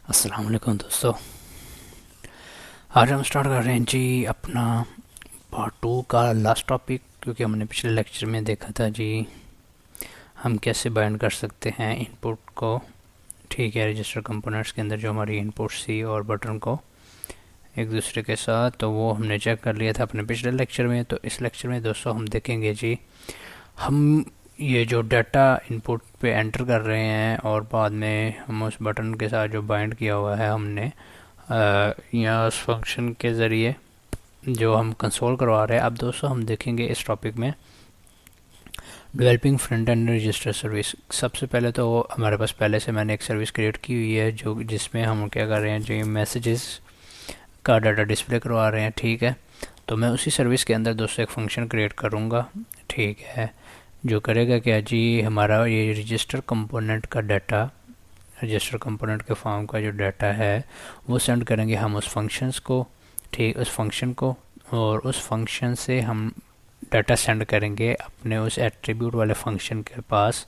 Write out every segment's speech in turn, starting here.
अस्सलाम वालेकुम दोस्तों। आज हम स्टार्ट कर रहे हैं जी अपना पार्ट टू का लास्ट टॉपिक, क्योंकि हमने पिछले लेक्चर में देखा था जी हम कैसे बाइंड कर सकते हैं इनपुट को। ठीक है, रजिस्टर कंपोनेंट्स के अंदर जो हमारी इनपुट सी और बटन को एक दूसरे के साथ, तो वो हमने चेक कर लिया था अपने पिछले लेक्चर में। तो इस लेक्चर में दोस्तों हम देखेंगे जी हम ये जो डाटा इनपुट पे एंटर कर रहे हैं और बाद में हम उस बटन के साथ जो बाइंड किया हुआ है हमने या उस फंक्शन के ज़रिए जो हम कंसोल करवा रहे हैं। अब दोस्तों हम देखेंगे इस टॉपिक में developing front end register service. सबसे पहले तो हमारे पास पहले से मैंने एक सर्विस क्रिएट की हुई है जो जिसमें हम क्या कर रहे हैं, जो मैसेजेस का डाटा डिस्प्ले करवा रहे हैं। ठीक है, तो मैं उसी सर्विस के अंदर दोस्तों एक फ़ंक्शन क्रिएट करूँगा। ठीक है, जो करेगा क्या जी, हमारा ये रजिस्टर कंपोनेंट का डाटा, रजिस्टर कंपोनेंट के फॉर्म का जो डाटा है वो सेंड करेंगे हम उस फंक्शंस को। ठीक, उस फंक्शन को, और उस फंक्शन से हम डाटा सेंड करेंगे अपने उस एट्रीब्यूट वाले फंक्शन के पास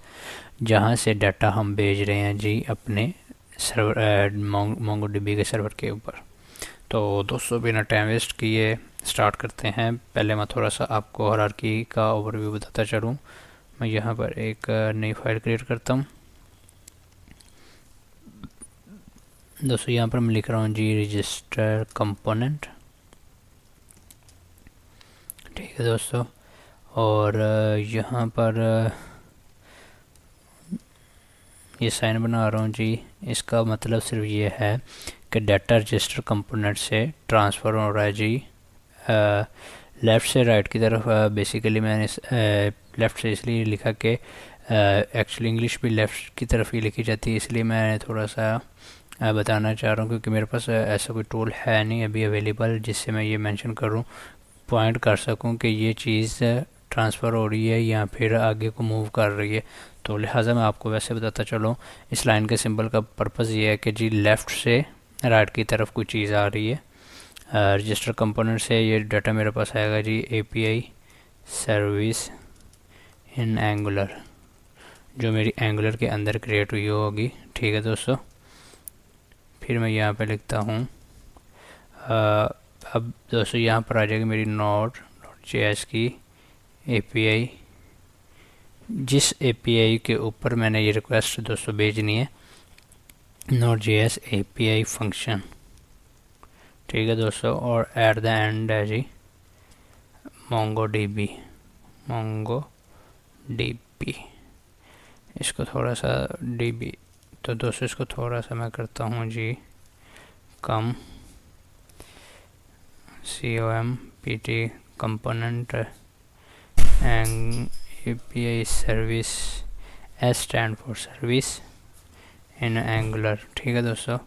जहाँ से डाटा हम भेज रहे हैं जी अपने सर्वर मोंगोडीबी के सर्वर के ऊपर। तो दोस्तों बिना टाइम वेस्ट किए स्टार्ट करते हैं। पहले मैं थोड़ा सा आपको हायरार्की का ओवरव्यू बताता चलूँ। मैं यहाँ पर एक नई फाइल क्रिएट करता हूँ। दोस्तों यहाँ पर मैं लिख रहा हूँ जी रजिस्टर कंपोनेंट। ठीक है दोस्तों, और यहाँ पर ये साइन बना रहा हूँ जी। इसका मतलब सिर्फ ये है कि डाटा रजिस्टर कंपोनेंट से ट्रांसफ़र हो रहा है जी लेफ़्ट से राइट की तरफ। बेसिकली मैंने लेफ़्ट से इसलिए लिखा कि एक्चुअली इंग्लिश भी लेफ़्ट की तरफ ही लिखी जाती है, इसलिए मैं थोड़ा सा बताना चाह रहा हूँ, क्योंकि मेरे पास ऐसा कोई टूल है नहीं अभी अवेलेबल जिससे मैं ये मेंशन करूँ, पॉइंट कर सकूँ कि ये चीज़ ट्रांसफ़र हो रही है या फिर आगे को मूव कर रही है। तो लिहाजा मैं आपको वैसे बताता चलूँ, इस लाइन के सिंबल का पर्पज़ ये है कि जी लेफ़्ट से राइट की तरफ कोई चीज़ आ रही है। रजिस्टर कंपोनेंट से ये डाटा मेरे पास आएगा जी API सर्विस इन एंगुलर, जो मेरी एंगुलर के अंदर क्रिएट हुई होगी। ठीक है दोस्तों, फिर मैं यहाँ पे लिखता हूँ अब दोस्तों यहाँ पर आ जाएगी मेरी Node.js की API, जिस API के ऊपर मैंने ये रिक्वेस्ट दोस्तों भेजनी है, Node.js API फंक्शन। ठीक है दोस्तों, और एट द एंड है जी MongoDB। इसको थोड़ा सा DB, तो दोस्तों इसको थोड़ा सा मैं करता हूँ जी कम, COMPT component and API service, S stand for service in angular. ठीक है दोस्तों,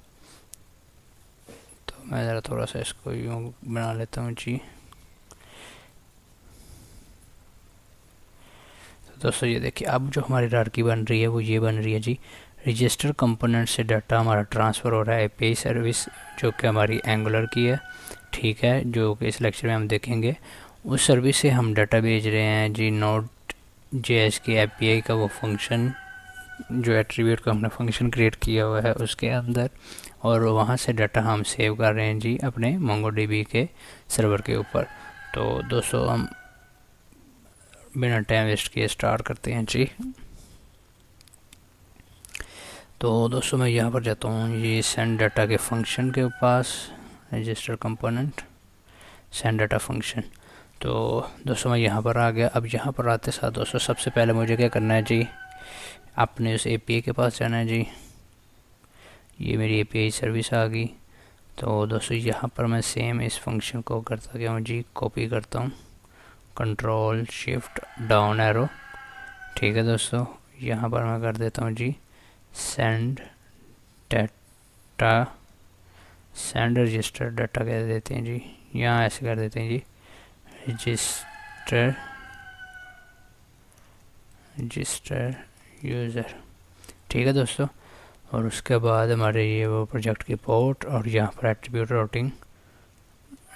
तो मैं ज़रा थोड़ा सा इसको यूँ बना लेता हूँ जी। तो दोस्तों ये देखिए, अब जो हमारी हायरार्की बन रही है वो ये बन रही है जी, रजिस्टर कंपोनेंट से डाटा हमारा ट्रांसफ़र हो रहा है API सर्विस जो कि हमारी एंगुलर की है। ठीक है, जो कि इस लेक्चर में हम देखेंगे। उस सर्विस से हम डाटा भेज रहे हैं जी Node.js की API का वो फंक्शन, जो एट्रीब्यूट का हमने फंक्शन क्रिएट किया हुआ है उसके अंदर, और वहाँ से डाटा हम सेव कर रहे हैं जी अपने MongoDB के सर्वर के ऊपर। तो दोस्तों हम बिना टाइम वेस्ट किए स्टार्ट करते हैं जी। तो दोस्तों मैं यहाँ पर जाता हूँ ये सेंड डाटा के फंक्शन के पास, register component send data function. तो दोस्तों मैं यहाँ पर आ गया। अब यहाँ पर आते साथ दोस्तों सबसे पहले मुझे क्या करना है जी, अपने उस API के पास जाना है जी। ये मेरी API सर्विस आ गई। तो दोस्तों यहाँ पर मैं सेम इस फंक्शन को करता गया हूँ जी, कॉपी करता हूँ, कंट्रोल शिफ्ट डाउन एरो। ठीक है दोस्तों, यहाँ पर मैं कर देता हूँ जी send data, send register data कह देते हैं जी, यहाँ ऐसे कर देते हैं जी रजिस्टर यूज़र। ठीक है दोस्तों, और उसके बाद हमारे ये वो प्रोजेक्ट की पोर्ट, और यहाँ पर एट्रीब्यूट राउटिंग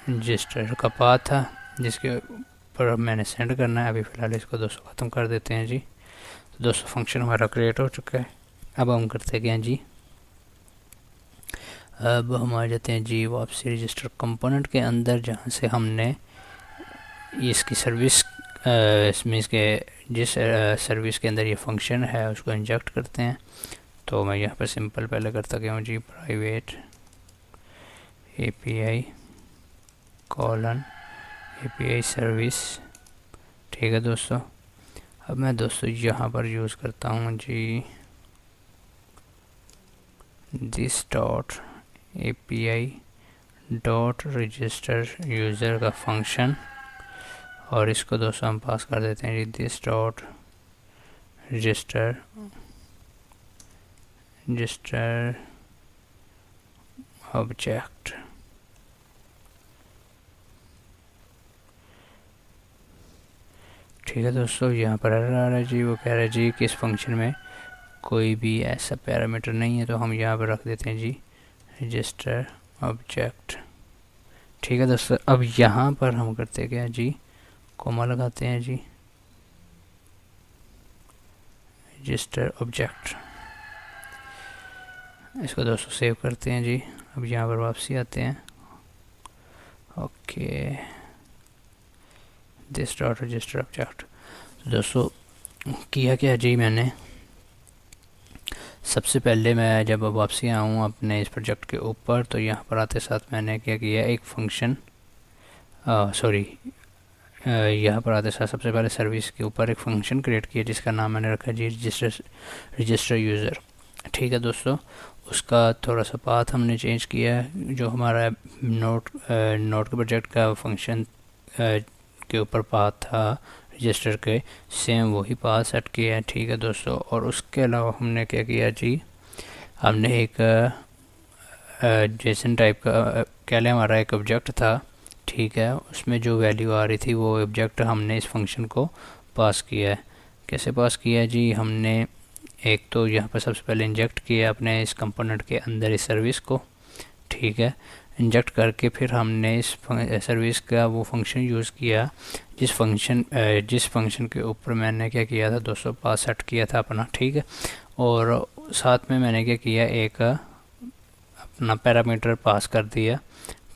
रजिस्टर का पाथ था जिसके ऊपर मैंने सेंड करना है। अभी फ़िलहाल इसको दोस्तों ख़त्म कर देते हैं जी। तो दोस्तों फंक्शन हमारा क्रिएट हो चुका है। अब हम करते हैं जी अब हम आ जाते हैं जी वापसी रजिस्टर कंपोनेंट के अंदर, जहाँ से हमने इसकी सर्विस इसमें इसके जिस सर्विस के अंदर ये फंक्शन है उसको इंजेक्ट करते हैं। तो मैं यहाँ पर सिंपल पहले करता गया हूँ जी private API colon API service. ठीक है दोस्तों, अब मैं दोस्तों यहाँ पर यूज़ करता हूँ जी this dot API dot register user का फंक्शन, और इसको दोस्तों हम पास कर देते हैं जी दिस डॉट रजिस्टर ऑब्जेक्ट। ठीक है दोस्तों, यहाँ पर एरर आ रहा है जी, वो कह रहा है जी कि इस फंक्शन में कोई भी ऐसा पैरामीटर नहीं है, तो हम यहाँ पर रख देते हैं जी रजिस्टर ऑब्जेक्ट। ठीक है दोस्तों, अब यहाँ पर हम करते क्या जी, कोमा लगाते हैं जी रजिस्टर ऑब्जेक्ट। इसको दोस्तों सेव करते हैं जी। अब यहाँ पर वापसी आते हैं, okay this dot register object. दोस्तों किया क्या जी, मैंने सबसे पहले मैं जब वापसी आऊँ अपने इस प्रोजेक्ट के ऊपर, तो यहाँ पर आते साथ मैंने क्या किया, एक फंक्शन यहाँ पर आते साथ सबसे पहले सर्विस के ऊपर एक फंक्शन क्रिएट किया जिसका नाम मैंने रखा जी रजिस्टर यूज़र। ठीक है दोस्तों, उसका थोड़ा सा पाथ हमने चेंज किया है। जो हमारा नोट के प्रोजेक्ट का फंक्शन के ऊपर पाथ था रजिस्टर के, सेम वही पाथ सेट किया है। ठीक है दोस्तों, और उसके अलावा हमने क्या किया जी, हमने एक जेसन टाइप का कह लें हमारा एक ऑब्जेक्ट था। ठीक है, उसमें जो वैल्यू आ रही थी वो ऑब्जेक्ट हमने इस फंक्शन को पास किया है। कैसे पास किया है जी, हमने एक तो यहाँ पर सबसे पहले इंजेक्ट किया अपने इस कंपोनेंट के अंदर इस सर्विस को। ठीक है, इंजेक्ट करके फिर हमने इस सर्विस का वो फंक्शन यूज़ किया जिस फंक्शन के ऊपर मैंने क्या किया था दोस्तों, पास सेट किया था अपना। ठीक है, और साथ में मैंने क्या किया, एक अपना पैरामीटर पास कर दिया।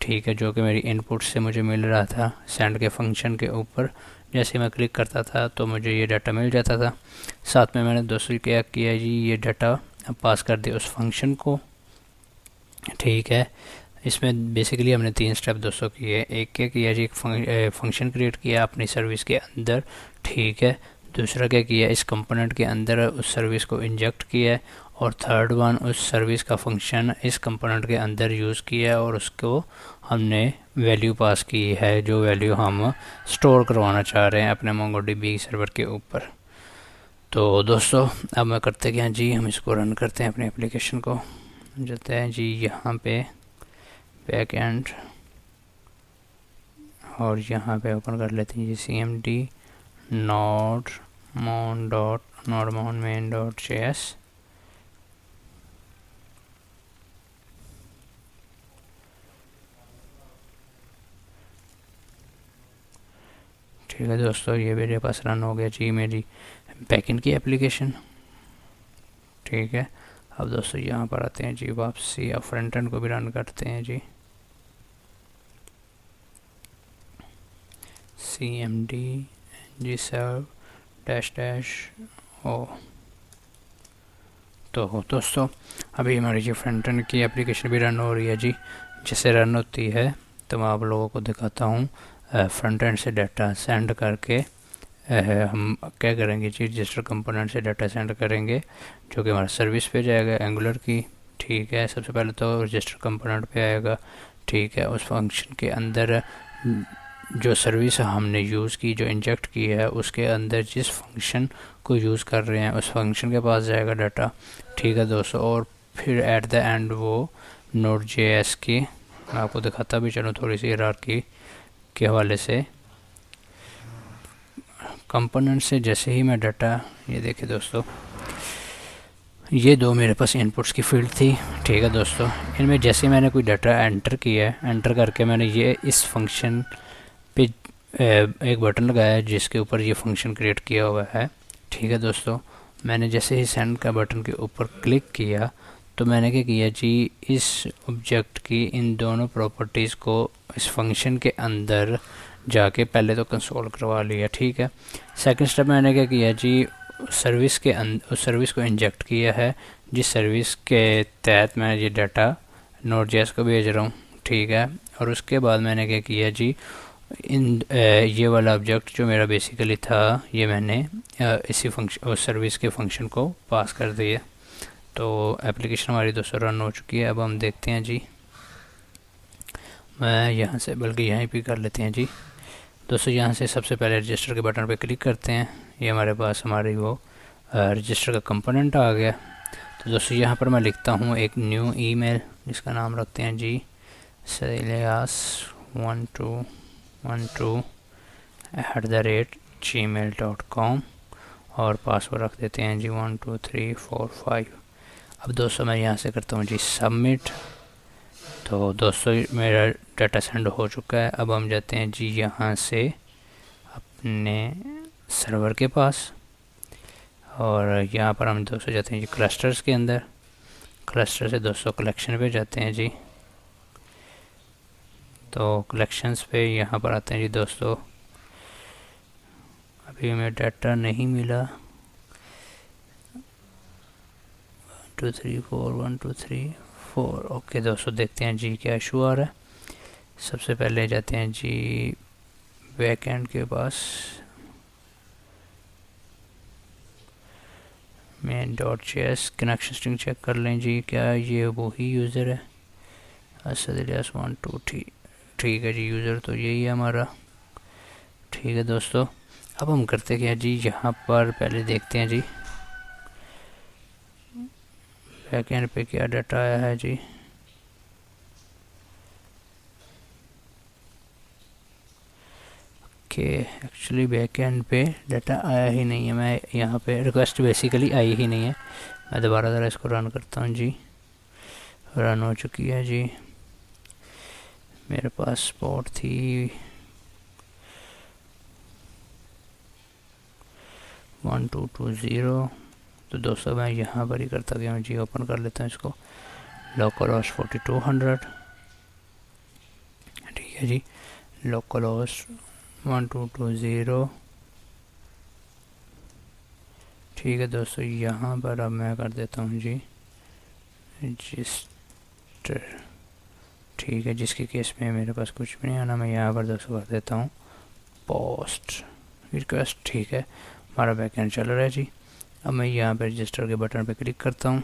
ठीक है, जो कि मेरी इनपुट से मुझे मिल रहा था सेंड के फंक्शन के ऊपर। जैसे मैं क्लिक करता था तो मुझे ये डाटा मिल जाता था। साथ में मैंने दोस्तों क्या किया जी, ये डाटा पास कर दिया उस फंक्शन को। ठीक है, इसमें बेसिकली हमने 3 स्टेप दोस्तों किए। एक क्या किया जी, एक फंक्शन क्रिएट किया अपनी सर्विस के अंदर। ठीक है, दूसरा क्या किया, इस कंपोनेंट के अंदर उस सर्विस को इंजेक्ट किया, और थर्ड वन उस सर्विस का फंक्शन इस कंपोनेंट के अंदर यूज़ किया और उसको हमने वैल्यू पास की है, जो वैल्यू हम स्टोर करवाना चाह रहे हैं अपने MongoDB सर्वर के ऊपर। तो दोस्तों अब मैं करते क्या जी, हम इसको रन करते हैं अपने एप्लीकेशन को। जाते हैं जी यहाँ पे बैक एंड, और यहाँ पे ओपन कर लेते हैं जी cmd node main.js। ठीक है दोस्तों, ये मेरे पास रन हो गया जी मेरी बैकएंड की एप्लीकेशन। ठीक है, अब दोस्तों यहाँ पर आते हैं जी वापसी, अब फ्रंट एंड को भी रन करते हैं जी cmd ngserve -o। तो दोस्तों अभी हमारी जी फ्रंट एंड की एप्लीकेशन भी रन हो रही है जी। जैसे रन होती है तो मैं आप लोगों को दिखाता हूँ। फ्रंट एंड से डाटा सेंड करके हम क्या करेंगे जी, रजिस्टर कंपोनेंट से डाटा सेंड करेंगे जो कि हमारा सर्विस पे जाएगा एंगुलर की। ठीक है, सबसे पहले तो रजिस्टर कंपोनेंट पे आएगा। ठीक है, उस फंक्शन के अंदर जो सर्विस हमने यूज़ की, जो इंजेक्ट की है, उसके अंदर जिस फंक्शन को यूज़ कर रहे हैं उस फंक्शन के पास जाएगा डाटा। ठीक है दोस्तों, और फिर एट द एंड वो Node.js की मैं आपको दिखाता भी चलूँ थोड़ी सी हायरार्की के हवाले से। कंपोनेंट से जैसे ही मैं डाटा, ये देखिए दोस्तों, ये दो मेरे पास इनपुट्स की फील्ड थी। ठीक है दोस्तों, इनमें जैसे मैंने कोई डाटा एंटर किया है, एंटर करके मैंने ये इस फंक्शन पे एक बटन लगाया है जिसके ऊपर ये फंक्शन क्रिएट किया हुआ है। ठीक है दोस्तों, मैंने जैसे ही सेंड का बटन के ऊपर क्लिक किया तो मैंने क्या किया जी, इस ऑब्जेक्ट की इन दोनों प्रॉपर्टीज़ को इस फंक्शन के अंदर जाके पहले तो कंसोल करवा लिया, ठीक है। सेकंड स्टेप मैंने क्या किया जी, सर्विस के अंदर उस सर्विस को इंजेक्ट किया है, जिस सर्विस के तहत मैं ये डाटा नोड.जेएस को भेज रहा हूँ, ठीक है। और उसके बाद मैंने क्या किया जी, ये वाला ऑब्जेक्ट जो मेरा बेसिकली था, ये मैंने इसी फंक्शन उस सर्विस के फंक्शन को पास कर दिया। तो एप्लीकेशन हमारी दोस्तों रन हो चुकी है। अब हम देखते हैं जी, मैं यहाँ से बल्कि यहीं पे कर लेते हैं जी दोस्तों। यहाँ से सबसे पहले रजिस्टर के बटन पे क्लिक करते हैं, ये हमारे पास हमारी वो रजिस्टर का कंपोनेंट आ गया। तो दोस्तों यहाँ पर मैं लिखता हूँ एक न्यू ईमेल, जिसका नाम रखते हैं जी salias1212@gmail.com और पासवर्ड रख देते हैं जी 12345। अब दोस्तों मैं यहाँ से करता हूँ जी सबमिट। तो दोस्तों मेरा डाटा सेंड हो चुका है। अब हम जाते हैं जी यहाँ से अपने सर्वर के पास, और यहाँ पर हम दोस्तों जाते हैं जी क्लस्टर्स के अंदर। क्लस्टर से दोस्तों कलेक्शन पे जाते हैं जी। तो कलेक्शंस पे यहाँ पर आते हैं जी दोस्तों। अभी हमें डाटा नहीं मिला, 1234123 ओके दोस्तों, देखते हैं जी क्या इशू आ रहा है। सबसे पहले जाते हैं जी बैकएंड के पास, main.js कनेक्शन स्ट्रिंग चेक कर लें जी, क्या ये वही यूज़र है asadias12, ठीक है जी, यूज़र तो यही है हमारा, ठीक है दोस्तों। अब हम करते क्या जी, यहाँ पर पहले देखते हैं जी बैकएंड पे क्या डाटा आया है जी। ओके, एक्चुअली बैकएंड पे डाटा आया ही नहीं है, मैं यहाँ पे रिक्वेस्ट बेसिकली आई ही नहीं है। मैं दोबारा ज़रा इसको रन करता हूँ जी, रन हो चुकी है जी। मेरे पास स्पॉट थी 1220। तो दोस्तों मैं यहाँ पर ही करता गया हूँ जी, ओपन कर लेता हूँ इसको, लोकल होस्ट 4200, ठीक है जी, लोकल होस्ट 1220, ठीक है दोस्तों। यहाँ पर अब मैं कर देता हूँ जी रजिस्टर, ठीक है, जिसके केस में मेरे पास कुछ भी नहीं आना, मैं यहाँ पर दोस्तों कर देता हूँ पोस्ट रिक्वेस्ट, ठीक है, हमारा बैकएंड चल रहा है जी। अब मैं यहाँ पर रजिस्टर के बटन पर क्लिक करता हूँ।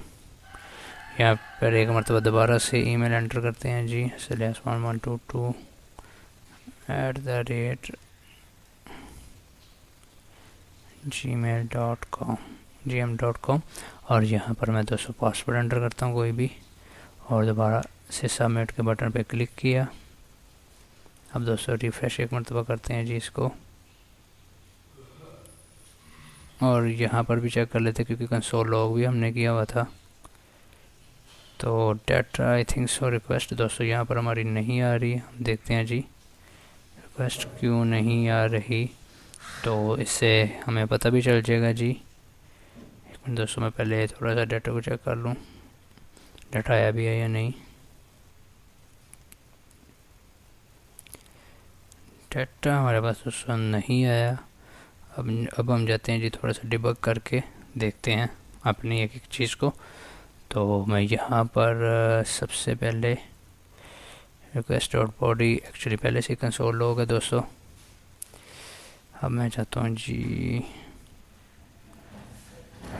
यहाँ पर एक मरतबा दोबारा से ईमेल एंटर करते हैं जी, salias1122@gmail.com, और यहाँ पर मैं दोस्तों पासवर्ड एंटर करता हूँ कोई भी, और दोबारा से सबमिट के बटन पे क्लिक किया। अब दोस्तों रिफ्रेश एक मरतबा करते हैं जी इसको, और यहाँ पर भी चेक कर लेते हैं क्योंकि कंसोल लॉग भी हमने किया हुआ था। तो data I think so request दोस्तों यहाँ पर हमारी नहीं आ रही, हम देखते हैं जी रिक्वेस्ट क्यों नहीं आ रही। तो इससे हमें पता भी चल जाएगा जी। एक मिनट दोस्तों, मैं पहले थोड़ा सा डाटा को चेक कर लूँ, डाटा आया भी है या नहीं। डाटा हमारे पास दोस्तों नहीं आया। अब हम जाते हैं जी थोड़ा सा डिबग करके देखते हैं अपनी एक एक चीज़ को। तो मैं यहाँ पर सबसे पहले रिक्वेस्ट डॉट बॉडी, एक्चुअली पहले से कंसोल लॉग है दोस्तों। अब मैं चाहता हूँ जी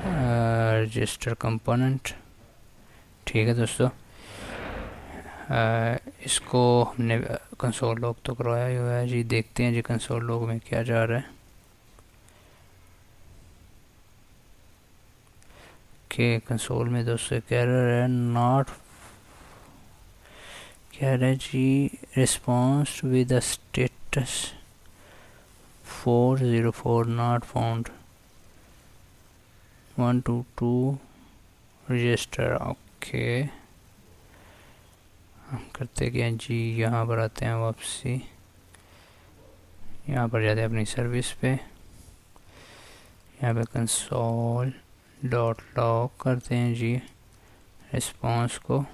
रजिस्टर कंपोनेंट, ठीक है दोस्तों। इसको हमने कंसोल लॉग तो करवाया ही हुआ है जी, देखते हैं जी कंसोल लॉग में क्या जा रहा है। के कंसोल में दोस्तों कह रहा है नॉट, कह रहा है जी response with status 404 not found 122 register. Okay, हम करते क्या जी, यहाँ पर आते हैं वापसी, यहाँ पर जाते हैं अपनी सर्विस पे, यहाँ पे कंसोल डॉट लॉग करते हैं जी रिस्पॉन्स को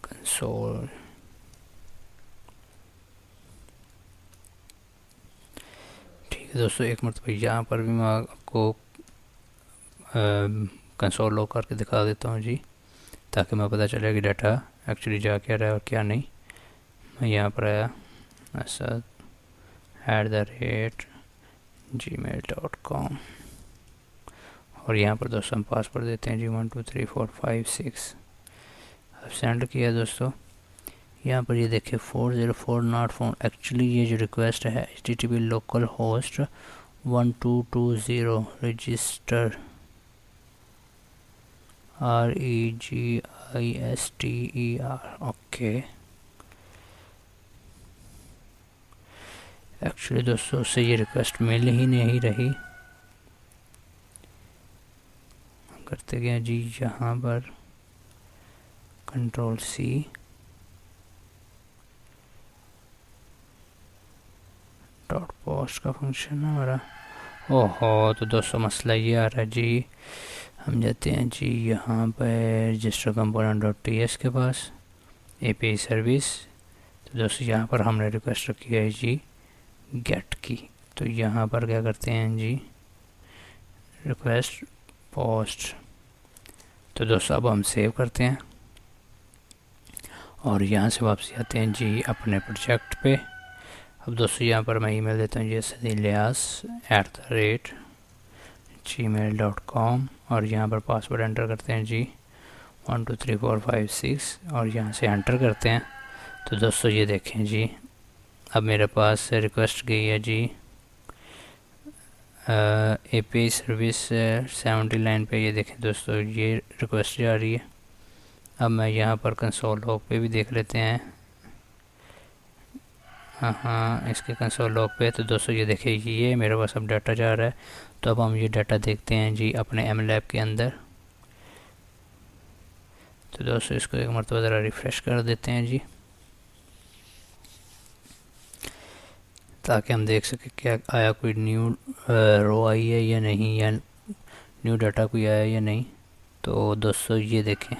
कंसोल ठीक है दोस्तों। एक मरतबा यहाँ पर भी मैं आपको कंसोल लॉग करके दिखा देता हूँ जी, ताकि मैं पता चले कि डाटा एक्चुअली जा क्या रहा है और क्या नहीं। मैं यहाँ पर आया asad@gmail.com और यहाँ पर दोस्तों हम पासवर्ड देते हैं जी 123456। अब सेंड किया दोस्तों। यहाँ पर ये देखिए 404 नॉट फाउंड। एक्चुअली ये जो रिक्वेस्ट है http local host 1220 register REGISTER। Okay, actually दोस्तों उससे ये रिक्वेस्ट मिल ही नहीं रही। करते गए जी यहाँ पर Ctrl+C डॉट पोस्ट का फंक्शन है हमारा। ओहो, तो दोस्तों मसला ये आ रहा है जी। हम जाते हैं जी यहाँ पर रजिस्टर कंपोनेंट डॉट टीएस के पास API सर्विस। तो दोस्तों यहाँ पर हमने रिक्वेस्ट रखी है जी गेट की। तो यहाँ पर क्या करते हैं जी रिक्वेस्ट पोस्ट। तो दोस्तों अब हम सेव करते हैं और यहाँ से वापसी आते हैं जी अपने प्रोजेक्ट पे। अब दोस्तों यहाँ पर मैं ईमेल देता हूँ जी asad@gmail.com और यहाँ पर पासवर्ड एंटर करते हैं जी 123456 और यहाँ से एंटर करते हैं। तो दोस्तों ये देखें जी अब मेरे पास रिक्वेस्ट गई है जी API सर्विस 70 लाइन पे। ये देखें दोस्तों ये रिक्वेस्ट जा रही है। अब मैं यहाँ पर कंसोल लॉग पे भी देख लेते हैं। हाँ, इसके कंसोल लॉग पे। तो दोस्तों ये देखिए ये मेरे पास अब डाटा जा रहा है। तो अब हम ये डाटा देखते हैं जी अपने MLab के अंदर। तो दोस्तों इसको एक मरतबा ज़रा रिफ़्रेश कर देते हैं जी, ताकि हम देख सकें क्या आया, कोई न्यू रो आई है या नहीं, या न्यू डाटा कोई आया या नहीं। तो दोस्तों ये देखें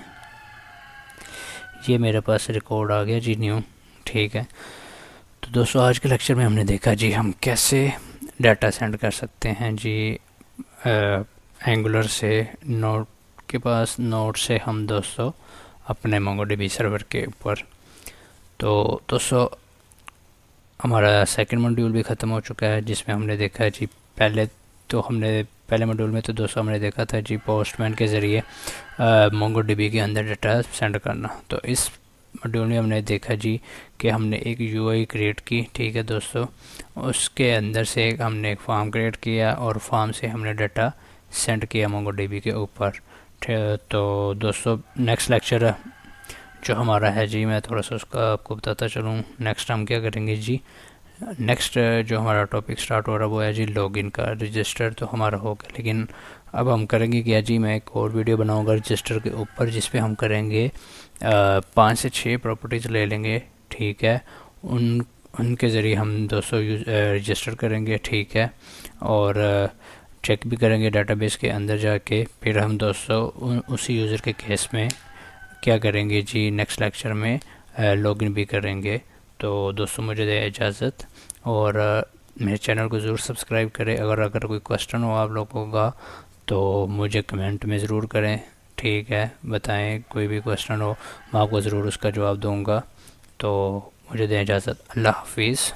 ये मेरे पास रिकॉर्ड आ गया जी न्यू। ठीक है, तो दोस्तों आज के लेक्चर में हमने देखा जी हम कैसे डाटा सेंड कर सकते हैं जी एंगुलर से नोड के पास। नोड से हम दोस्तों अपने MongoDB सर्वर के ऊपर। तो दोस्तों हमारा सेकंड मॉड्यूल भी ख़त्म हो चुका है, जिसमें हमने देखा जी पहले मॉड्यूल में तो दोस्तों हमने देखा था जी पोस्टमैन के ज़रिए MongoDB के अंदर डाटा सेंड करना। तो इस मॉड्यूल में हमने देखा जी कि हमने एक UI क्रिएट की। ठीक है दोस्तों, उसके अंदर से हमने एक फॉर्म क्रिएट किया और फॉर्म से हमने डाटा सेंड किया MongoDB के ऊपर। तो दोस्तों नेक्स्ट लेक्चर जो हमारा है जी मैं थोड़ा सा उसका आपको बताता चलूँ। नेक्स्ट हम क्या करेंगे जी, नेक्स्ट जो हमारा टॉपिक स्टार्ट हो रहा है वो है जी लॉगिन का। रजिस्टर तो हमारा हो गया, लेकिन अब हम करेंगे क्या जी, मैं एक और वीडियो बनाऊंगा रजिस्टर के ऊपर, जिस पे हम करेंगे 5 से 6 प्रॉपर्टीज़ ले लेंगे। ठीक है, उनके ज़रिए हम दोस्तों रजिस्टर करेंगे। ठीक है, और चेक भी करेंगे डेटाबेस के अंदर जाके। फिर हम दोस्तों उसी यूज़र के केस में क्या करेंगे जी नेक्स्ट लेक्चर में लॉगिन भी करेंगे। तो दोस्तों मुझे दे इजाज़त, और मेरे चैनल को ज़रूर सब्सक्राइब करें। अगर कोई क्वेश्चन हो आप लोगों का तो मुझे कमेंट में ज़रूर करें। ठीक है, बताएं कोई भी क्वेश्चन हो, मैं आपको ज़रूर उसका जवाब दूंगा। तो मुझे दें इजाज़त, अल्लाह हाफिज़।